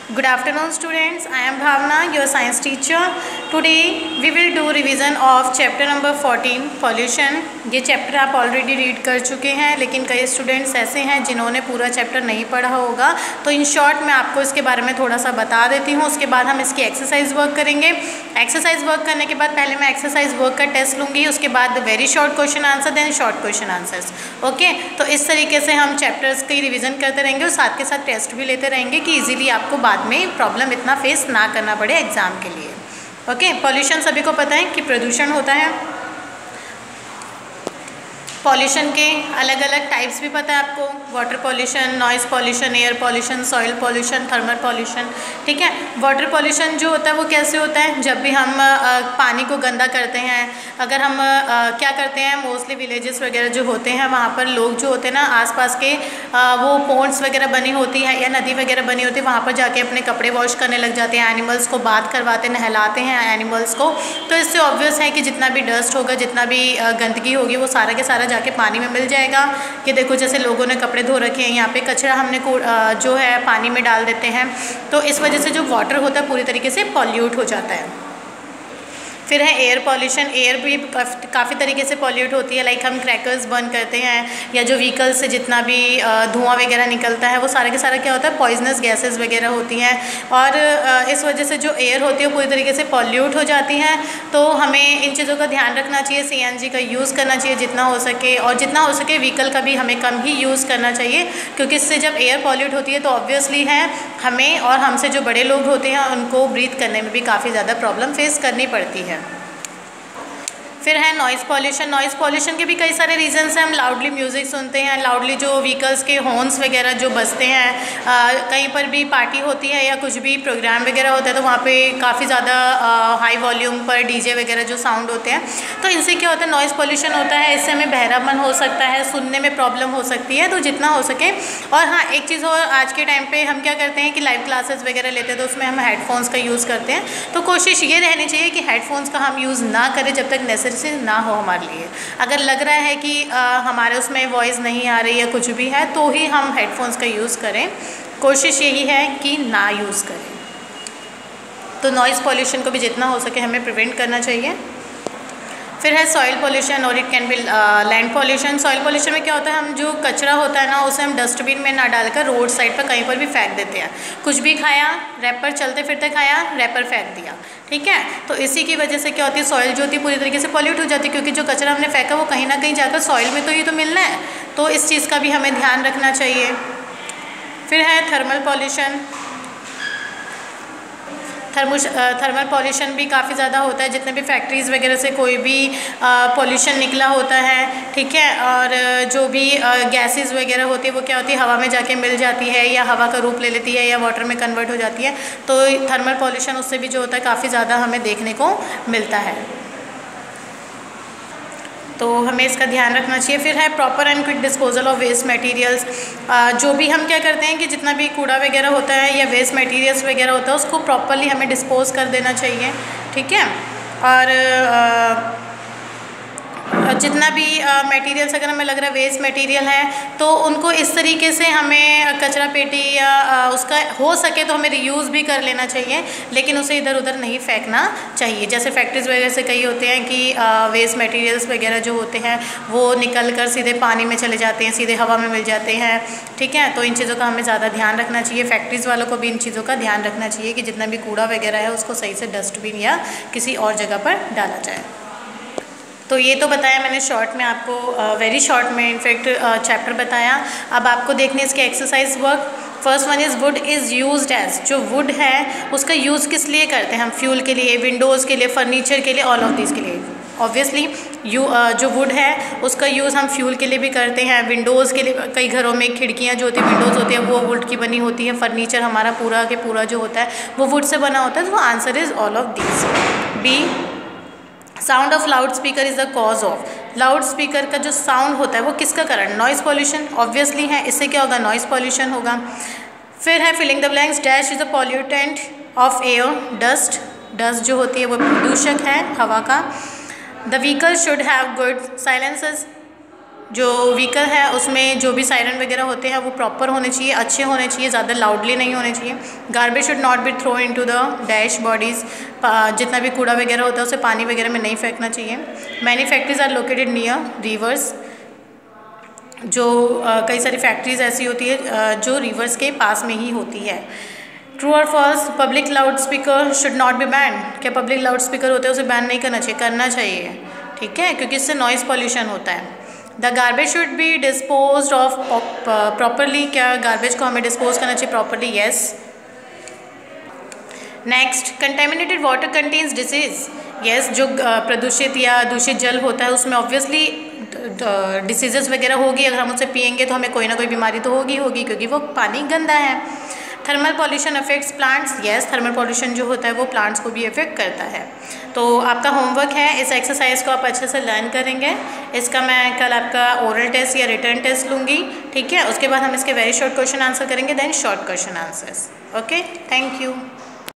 Good afternoon students, I am Bhavna, your science teacher. Today we will do revision of chapter number 14 pollution. ये chapter आप already read कर चुके हैं, लेकिन कई स्टूडेंट्स ऐसे हैं जिन्होंने पूरा चैप्टर नहीं पढ़ा होगा, तो इन शॉर्ट मैं आपको इसके बारे में थोड़ा सा बता देती हूँ। उसके बाद हम इसकी एक्सरसाइज वर्क करेंगे। एक्सरसाइज वर्क करने के बाद पहले मैं एक्सरसाइज वर्क का टेस्ट लूँगी, उसके बाद very short question answer, then short question answers. Okay, तो इस तरीके से हम चैप्टर्स की रिविजन करते रहेंगे और साथ के साथ टेस्ट भी लेते रहेंगे कि इजीली आपको बाद में प्रॉब्लम इतना फेस ना करना पड़े एग्जाम के लिए। ओके, पॉल्यूशन सभी को पता है कि प्रदूषण होता है। पॉल्यूशन के अलग अलग टाइप्स भी पता है आपको, water pollution, noise pollution, air pollution, soil pollution, thermal pollution. ठीक है, वाटर पॉल्यूशन जो होता है वो कैसे होता है? जब भी हम पानी को गंदा करते हैं, अगर हम क्या करते हैं, मोस्टली विलेजेस वगैरह जो होते हैं वहाँ पर लोग जो होते हैं ना, आसपास के वो पॉन्ड्स वगैरह बनी होती है या नदी वगैरह बनी होती है, वहाँ पर जाके अपने कपड़े वॉश करने लग जाते हैं, एनिमल्स को बाथ करवाते, नहलाते हैं एनिमल्स को। तो इससे ऑब्वियस है कि जितना भी डस्ट होगा, जितना भी गंदगी होगी, वो सारा के सारा जाके पानी में मिल जाएगा। ये देखो, जैसे लोगों ने कपड़े धो रखे हैं, यहाँ पे कचरा हमने जो है पानी में डाल देते हैं, तो इस वजह से जो वाटर होता है पूरी तरीके से पॉल्यूट हो जाता है। फिर है एयर पॉल्यूशन। एयर भी काफ़ी तरीके से पॉल्यूट होती है, लाइक हम क्रैकर्स बर्न करते हैं या जो व्हीकल से जितना भी धुआं वगैरह निकलता है, वो सारा के सारा क्या होता है, पॉइजनस गैसेस वगैरह होती हैं, और इस वजह से जो एयर होती है वो पूरी तरीके से पॉल्यूट हो जाती हैं। तो हमें इन चीज़ों का ध्यान रखना चाहिए। CNG का यूज़ करना चाहिए जितना हो सके, और जितना हो सके व्हीकल का भी हमें कम ही यूज़ करना चाहिए, क्योंकि इससे जब एयर पॉल्यूट होती है तो ऑब्वियसली है हमें और हमसे जो बड़े लोग होते हैं उनको ब्रीथ करने में भी काफ़ी ज़्यादा प्रॉब्लम फेस करनी पड़ती है। फिर है नॉइज़ पॉल्यूशन। नॉइज़ पॉल्यूशन के भी कई सारे रीजंस हैं। हम लाउडली म्यूज़िक सुनते हैं, लाउडली जो व्हीकल्स के हॉर्न्स वगैरह जो बजते हैं, कहीं पर भी पार्टी होती है या कुछ भी प्रोग्राम वगैरह होता है तो वहाँ पे काफ़ी ज़्यादा हाई वॉल्यूम पर DJ वगैरह जो साउंड होते हैं, तो इनसे क्या होता है, नॉइज़ पॉल्यूशन होता है। इससे हमें बहरापन हो सकता है, सुनने में प्रॉब्लम हो सकती है, तो जितना हो सके। और हाँ, एक चीज़ और, आज के टाइम पर हम क्या करते हैं कि लाइव क्लासेस वगैरह लेते हैं तो उसमें हम हेडफोन्स का यूज़ करते हैं, तो कोशिश ये रहनी चाहिए कि हेडफोन्स का हम यूज़ ना करें जब तक नेसेसरी ना हो हमारे लिए। अगर लग रहा है कि हमारे उसमें वॉइस नहीं आ रही है, कुछ भी है, तो ही हम हेडफोन्स का यूज़ करें। कोशिश यही है कि ना यूज़ करें। तो नॉइज़ पॉल्यूशन को भी जितना हो सके हमें प्रिवेंट करना चाहिए। फिर है सॉइल पॉल्यूशन और it can be land pollution. Soil pollution में क्या होता है, हम जो कचरा होता है ना, उसे हम डस्टबिन में ना डालकर रोड साइड पर कहीं पर भी फेंक देते हैं। कुछ भी खाया, रैपर चलते फिरते खाया, रैपर फेंक दिया। ठीक है, तो इसी की वजह से क्या होती है, सॉइल जो होती है पूरी तरीके से पॉल्यूट हो जाती है, क्योंकि जो कचरा हमने फेंका वो कहीं ना कहीं जाकर सॉइल में तो ये तो मिलना है, तो इस चीज़ का भी हमें ध्यान रखना चाहिए। फिर है थर्मल पॉल्यूशन। थर्मल पॉल्यूशन भी काफ़ी ज़्यादा होता है, जितने भी फैक्ट्रीज़ वगैरह से कोई भी पॉल्यूशन निकला होता है, ठीक है, और जो भी गैसेस वगैरह होती है वो क्या होती है, हवा में जाके मिल जाती है या हवा का रूप ले लेती है या वाटर में कन्वर्ट हो जाती है। तो थर्मल पॉल्यूशन उससे भी जो होता है काफ़ी ज़्यादा हमें देखने को मिलता है, तो हमें इसका ध्यान रखना चाहिए। फिर है proper and quick disposal of waste materials. जो भी हम क्या करते हैं कि जितना भी कूड़ा वगैरह होता है या वेस्ट मटेरियल्स वगैरह होता है उसको प्रॉपरली हमें डिस्पोज कर देना चाहिए। ठीक है, और जितना भी मटेरियल्स अगर हमें लग रहा है वेस्ट मटेरियल है तो उनको इस तरीके से हमें कचरा पेटी या उसका हो सके तो हमें रीयूज़ भी कर लेना चाहिए, लेकिन उसे इधर उधर नहीं फेंकना चाहिए। जैसे फैक्ट्रीज़ वगैरह से कई होते हैं कि वेस्ट मटेरियल्स वगैरह जो होते हैं वो निकल कर सीधे पानी में चले जाते हैं, सीधे हवा में मिल जाते हैं। ठीक है, तो इन चीज़ों का हमें ज़्यादा ध्यान रखना चाहिए। फैक्ट्रीज़ वालों को भी इन चीज़ों का ध्यान रखना चाहिए कि जितना भी कूड़ा वगैरह है उसको सही से डस्टबिन या किसी और जगह पर डाला जाए। तो ये तो बताया मैंने शॉर्ट में आपको, वेरी शॉर्ट में इनफैक्ट चैप्टर बताया। अब आपको देखने इसके exercise work. First one is wood is used as. जो वुड है उसका यूज़ किस लिए करते हैं हम? फ्यूल के लिए, विंडोज़ के लिए, फर्नीचर के लिए, ऑल ऑफ दिस के लिए। ऑब्वियसली जो वुड है उसका यूज़ हम फ्यूल के लिए भी करते हैं, विंडोज़ के लिए। कई घरों में खिड़कियाँ जो होती हैं, विंडोज़ होती है, वो वुड की बनी होती है। फर्नीचर हमारा पूरा के पूरा जो होता है वो वुड से बना होता है। तो answer is all of this. B, sound of loud speaker is the cause of. Loud speaker का जो साउंड होता है वो किसका कारण? नॉइज़ पॉल्यूशन ऑब्वियसली है, इससे क्या होगा, नॉइज़ पॉल्यूशन होगा। फिर है filling the blanks. Dash is a pollutant of air. Dust, dust जो होती है वो प्रदूषक है हवा का। The vehicle should have good silencers. जो व्हीकल है उसमें जो भी सायरन वगैरह होते हैं वो प्रॉपर होने चाहिए, अच्छे होने चाहिए, ज़्यादा लाउडली नहीं होने चाहिए। Garbage should not be throw into the dash bodies, जितना भी कूड़ा वगैरह होता है उसे पानी वगैरह में नहीं फेंकना चाहिए। Many factories are located near rivers, जो कई सारी फैक्ट्रीज ऐसी होती है जो रिवर्स के पास में ही होती है। ट्रू और false, public loud speaker should not be ban, क्या पब्लिक लाउड स्पीकर होते हैं उसे बैन नहीं करना चाहिए? करना चाहिए, ठीक है, क्योंकि इससे नॉइज़ पॉल्यूशन होता है। The garbage should be dispose of properly, क्या गार्बेज को हमें डिस्पोज करना चाहिए properly? Yes. Next, contaminated water contains disease, yes, जो प्रदूषित या दूषित जल होता है उसमें ऑब्वियसली डिसीजेस वगैरह होगी, अगर हम उसे पियेंगे तो हमें कोई ना कोई बीमारी तो होगी क्योंकि वो पानी गंदा है। Thermal pollution affects plants, yes, thermal pollution जो होता है वो प्लांट्स को भी अफेक्ट करता है। तो आपका होमवर्क है, इस एक्सरसाइज को आप अच्छे से लर्न करेंगे। इसका मैं कल आपका ओरल टेस्ट या रिटर्न टेस्ट लूँगी, ठीक है। उसके बाद हम इसके वेरी शॉर्ट क्वेश्चन आंसर करेंगे, then short question answers. Okay, thank you.